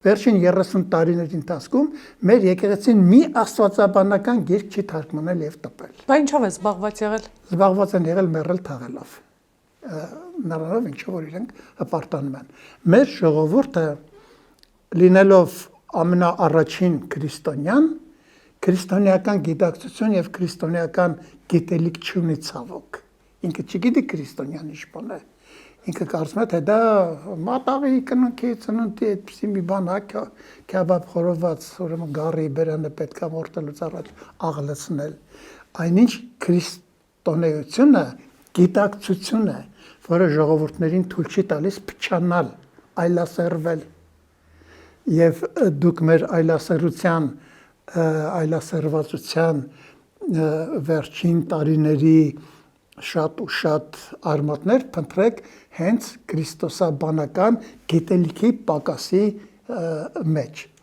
Վերջին 30 տարիների ընթացքում մեր եկեղեցին մի աստվածաբանական գիրք չի թարգմանել եւ տպել։ Բա ինչով է զբաղված եղել։ Զբաղված են եղել մեռել թաղելով։ Նրանով ինչով որ իրենք հպարտանում են։ Մեր ժողովուրդը լինելով ամենաառաջին քրիստոնյան, քրիստոնեական գիտակցություն եւ քրիստոնեական գիտելիք չունի ցավոք։ Ինքը չգիտի քրիստոնյան ինչ բան է։ Ինքը կարծում է, թե դա մատաղի կնունքի ծնունդի այդպիսի մի բան է, քյաբաբ խորոված, ուրեմն գարի բերանը պետք է մորտելուց առաջ աղլեցնել։ Այնինչ քրիստոնեությունը գիտակցություն է, որը ժողովուրդներին թույլ չի տալիս փչանալ, այլասերվել։ Եվ դուք մեր այլասերվածության վերջին տարիների շատ ու շատ արմատներ փնտրեք հենց քրիստոսաբանական գիտելիքի պակասի մեջ։